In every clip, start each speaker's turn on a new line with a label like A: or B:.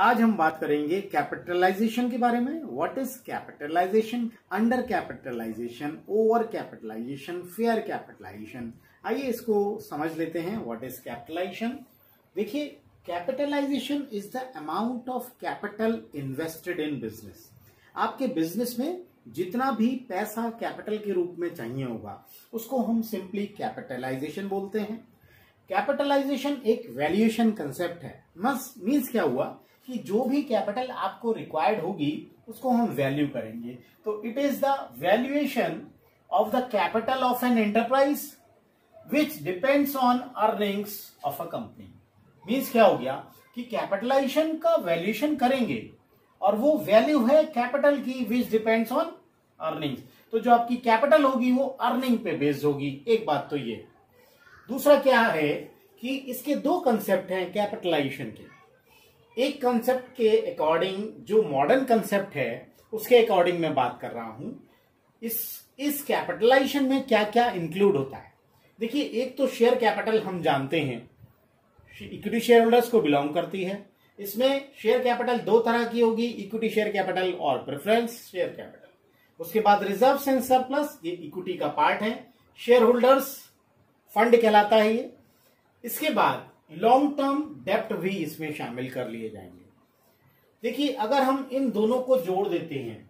A: आज हम बात करेंगे कैपिटलाइजेशन के बारे में। What is capitalization, under capitalization, over capitalization, fair capitalization. आइए इसको समझ लेते हैं। What is capitalization? देखिए, capitalization is the amount of capital invested in business. आपके बिजनेस में जितना भी पैसा कैपिटल के रूप में चाहिए होगा उसको हम सिंपली कैपिटलाइजेशन बोलते हैं। कैपिटलाइजेशन एक वैल्यूएशन कंसेप्ट है। मीन्स क्या हुआ कि जो भी कैपिटल आपको रिक्वायर्ड होगी उसको हम वैल्यू करेंगे। तो it is the valuation of the capital of an enterprise which depends on earnings of a company. Means क्या हो गया कि कैपिटलाइजेशन का वैल्यूएशन करेंगे और वो वैल्यू है कैपिटल की विच डिपेंड्स ऑन अर्निंग्स। तो जो आपकी कैपिटल होगी वो अर्निंग पे बेस्ड होगी। एक बात तो ये। दूसरा क्या है कि इसके दो कंसेप्ट हैं कैपिटलाइजेशन के। एक कंसेप्ट के अकॉर्डिंग, जो मॉडर्न कंसेप्ट है उसके अकॉर्डिंग मैं बात कर रहा हूं। इस कैपिटलाइजेशन में क्या क्या इंक्लूड होता है। देखिए, एक तो शेयर कैपिटल हम जानते हैं, इक्विटी शेयर होल्डर्स को बिलोंग करती है। इसमें शेयर कैपिटल दो तरह की होगी, इक्विटी शेयर कैपिटल और प्रेफरेंस शेयर कैपिटल। उसके बाद रिजर्व्स एंड सरप्लस, ये इक्विटी का पार्ट है। शेयर होल्डर्स फंड कहलाता है ये। इसके बाद लॉन्ग टर्म डेप्ट भी इसमें शामिल कर लिए जाएंगे। देखिए, अगर हम इन दोनों को जोड़ देते हैं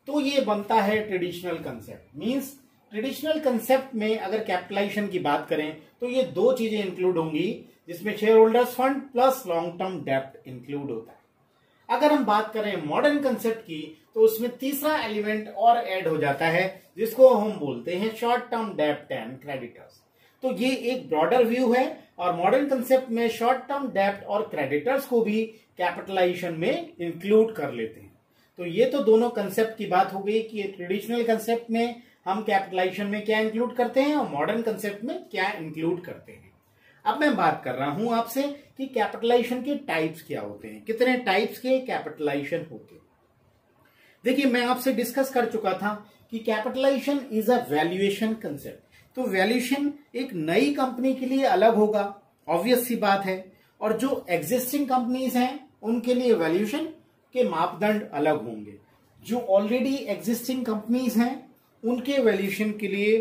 A: तो ये बनता है traditional concept. Means traditional concept में अगर कैपिटलाइजेशन की बात करें तो ये दो चीजें इंक्लूड होंगी, जिसमें share holders fund plus long term डेप्ट इंक्लूड होता है। अगर हम बात करें मॉडर्न कंसेप्ट की तो उसमें तीसरा एलिमेंट और ऐड हो जाता है, जिसको हम बोलते हैं शॉर्ट टर्म डेप्ट एंड क्रेडिटर्स। तो ये एक ब्रॉडर व्यू है और मॉडर्न कंसेप्ट में शॉर्ट टर्म डेप्ट और क्रेडिटर्स को भी कैपिटलाइजेशन में इंक्लूड कर लेते हैं। तो ये तो दोनों कंसेप्ट की बात हो गई कि ट्रेडिशनल कंसेप्ट में हम कैपिटलाइजेशन में क्या इंक्लूड करते हैं और मॉडर्न कंसेप्ट में क्या इंक्लूड करते हैं। अब मैं बात कर रहा हूं आपसे कि कैपिटलाइजेशन के टाइप्स क्या होते हैं, कितने टाइप्स के कैपिटलाइजेशन होते हैं। देखिए, मैं आपसे डिस्कस कर चुका था कि capitalisation is a valuation concept. तो वैल्यूएशन एक नई कंपनी के लिए अलग होगा, ऑब्वियस सी बात है, और जो एग्जिस्टिंग कंपनीज हैं उनके लिए वैल्यूएशन के मापदंड अलग होंगे। जो ऑलरेडी एग्जिस्टिंग कंपनीज हैं उनके वैल्यूएशन के लिए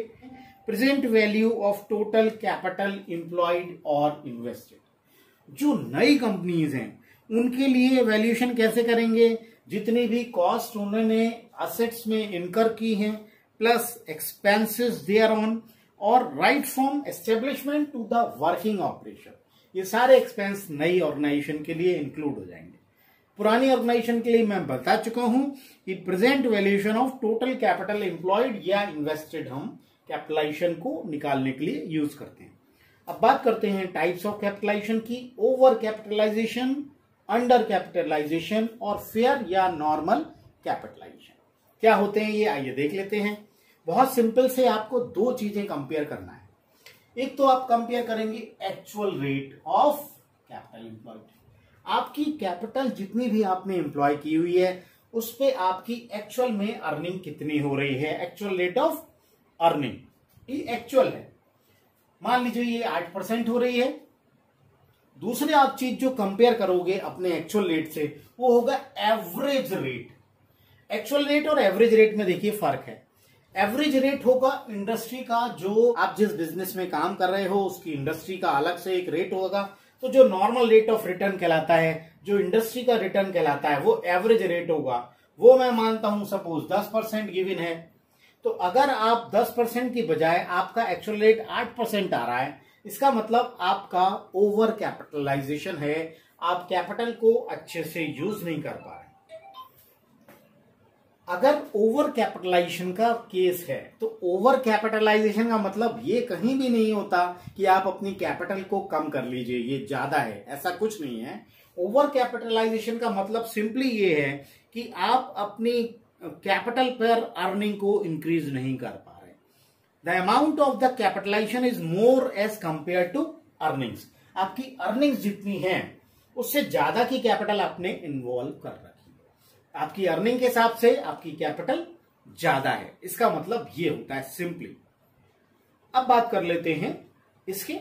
A: present value of total capital employed और इन्वेस्टेड। जो नई कंपनीज हैं उनके लिए वैल्यूएशन कैसे करेंगे, जितनी भी कॉस्ट उन्होंने असेट्स में इनकर की हैं प्लस एक्सपेंसेस देयर ऑन और right from establishment to the working operation, ये सारे एक्सपेंस नई ऑर्गेनाइजेशन के लिए इंक्लूड हो जाएंगे। पुरानी ऑर्गेनाइजेशन के लिए मैं बता चुका हूं कि present valuation of total capital employed या इन्वेस्टेड हम कैपिटलाइजेशन को निकालने के लिए यूज करते हैं। अब बात करते हैं टाइप्स ऑफ कैपिटलाइजेशन की। ओवर कैपिटलाइजेशन, अंडर कैपिटलाइजेशन और फेयर या नॉर्मल कैपिटलाइजेशन क्या होते हैं ये आइए देख लेते हैं। बहुत सिंपल से आपको दो चीजें कंपेयर करना है। एक तो आप कंपेयर करेंगे actual rate of capital employed. आपकी कैपिटल जितनी भी आपने एम्प्लॉय की हुई है उस पे आपकी एक्चुअल में अर्निंग कितनी हो रही है, एक्चुअल रेट ऑफ अर्निंग, ये एक्चुअल है। मान लीजिए ये 8% हो रही है। दूसरी आप चीज जो कंपेयर करोगे अपने एक्चुअल रेट से वो होगा एवरेज रेट। एक्चुअल रेट और एवरेज रेट में देखिए फर्क है। एवरेज रेट होगा इंडस्ट्री का, जो आप जिस बिजनेस में काम कर रहे हो उसकी इंडस्ट्री का अलग से एक रेट होगा। तो जो नॉर्मल रेट ऑफ रिटर्न कहलाता है, जो इंडस्ट्री का रिटर्न कहलाता है, वो एवरेज रेट होगा। वो मैं मानता हूं सपोज 10% गिवन है, तो अगर आप 10% की बजाय आपका एक्चुअल रेट 8% आ रहा है, इसका मतलब आपका ओवर कैपिटलाइजेशन है। आप कैपिटल को अच्छे से यूज नहीं कर पा रहे। अगर ओवर कैपिटलाइजेशन का केस है तो ओवर कैपिटलाइजेशन का मतलब ये कहीं भी नहीं होता कि आप अपनी कैपिटल को कम कर लीजिए, ये ज्यादा है, ऐसा कुछ नहीं है। ओवर कैपिटलाइजेशन का मतलब सिंपली ये है कि आप अपनी कैपिटल पर अर्निंग को इंक्रीज नहीं कर पा रहे। The amount of the capitalisation is more as compare to earnings. आपकी अर्निंग्स जितनी है उससे ज्यादा की कैपिटल आपने इन्वॉल्व कर रखी है। आपकी अर्निंग के हिसाब से आपकी कैपिटल ज्यादा है, इसका मतलब ये होता है सिंपली। अब बात कर लेते हैं इसके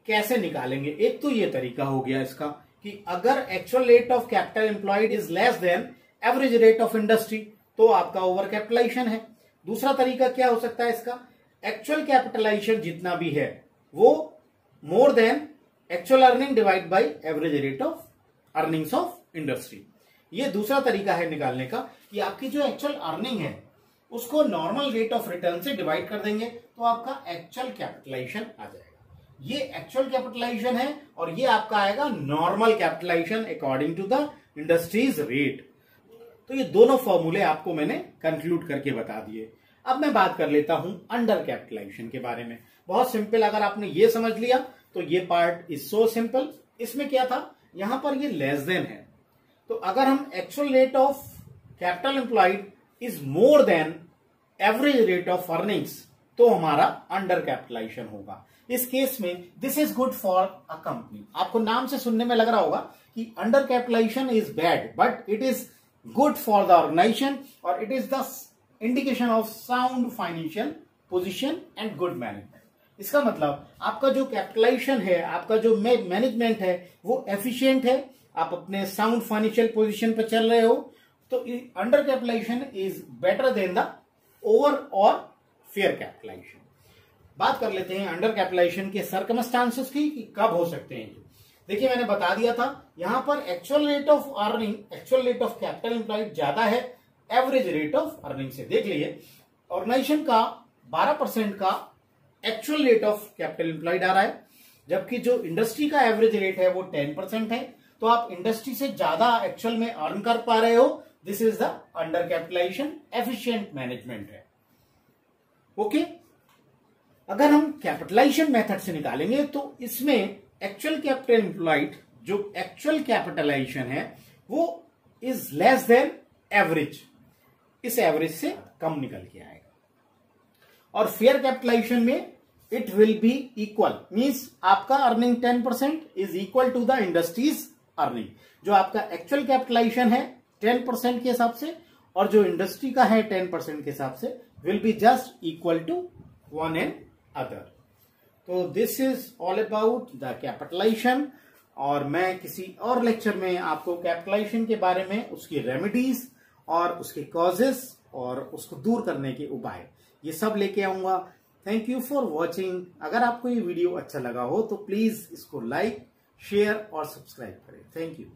A: कैसे निकालेंगे। एक तो ये तरीका हो गया इसका कि अगर actual rate of capital employed is less than average rate of industry तो आपका ओवर कैपिटलाइजेशन है। दूसरा तरीका क्या हो सकता है इसका, एक्चुअल कैपिटलाइजेशन जितना भी है वो more than actual earning divide by average rate of earnings of industry. ये दूसरा तरीका है निकालने का कि आपकी जो एक्चुअल अर्निंग है उसको नॉर्मल रेट ऑफ रिटर्न से डिवाइड कर देंगे तो आपका एक्चुअल कैपिटलाइजेशन आ जाएगा। ये एक्चुअल कैपिटलाइजेशन है और ये आपका आएगा normal capitalisation according to the industries rate. तो ये दोनों फॉर्मूले आपको मैंने कंक्लूड करके बता दिए। अब मैं बात कर लेता हूं अंडर कैपिटलाइजेशन के बारे में। बहुत सिंपल, अगर आपने ये समझ लिया तो ये पार्ट इज सो सिंपल। इसमें क्या था, यहां पर ये लेस देन है, तो अगर हम actual rate of capital employed is more than average rate of earnings तो हमारा अंडर कैपिटलाइजेशन होगा। इस केस में this is good for a company. आपको नाम से सुनने में लग रहा होगा कि under capitalisation is bad, but it is good for the organization और it is the indication of sound financial position and good management. इसका मतलब आपका जो कैपिटलाइजेशन है, आपका जो मैनेजमेंट है वो एफिशिएंट है, आप अपने साउंड फाइनेंशियल पोजीशन पर चल रहे हो, तो under capitalisation is better than the over और फेयर कैपिटलाइजेशन। बात कर लेते हैं अंडर कैपिटलाइजेशन के सर्कमस्टांसेस की कि कब हो सकते हैं। देखिए मैंने बता दिया था यहां पर actual rate of earning, actual rate of capital employed ज्यादा है एवरेज रेट ऑफ अर्निंग से। देख लीजिए ऑर्गेनाइजेशन का 12% का actual rate of capital employed आ रहा है, जबकि जो इंडस्ट्री का एवरेज रेट है वो 10% है। तो आप इंडस्ट्री से ज्यादा एक्चुअल में अर्न कर पा रहे हो, this is the under capitalization, efficient management है। ओके, अगर हम कैपिटलाइजेशन मेथड से निकालेंगे तो इसमें एक्चुअल कैपिटल एम्प्लॉयड जो एक्चुअल कैपिटलाइजेशन है वो इज लेस देन एवरेज, इस एवरेज से कम निकल के आएगा। और फेयर कैपिटलाइजेशन में it will be equal, means आपका earning 10% is equal to the industries earning. जो आपका एक्चुअल कैपिटलाइजेशन है 10% के हिसाब से और जो इंडस्ट्री का है 10% के हिसाब से will be just equal to one and other. तो this is all about the capitalization, और मैं किसी और लेक्चर में आपको कैपिटलाइजेशन के बारे में, उसकी रेमेडीज और उसके कॉजेस और उसको दूर करने के उपाय, ये सब लेके आऊंगा। Thank you for watching. अगर आपको ये वीडियो अच्छा लगा हो तो प्लीज इसको लाइक, शेयर और सब्सक्राइब करें। Thank you.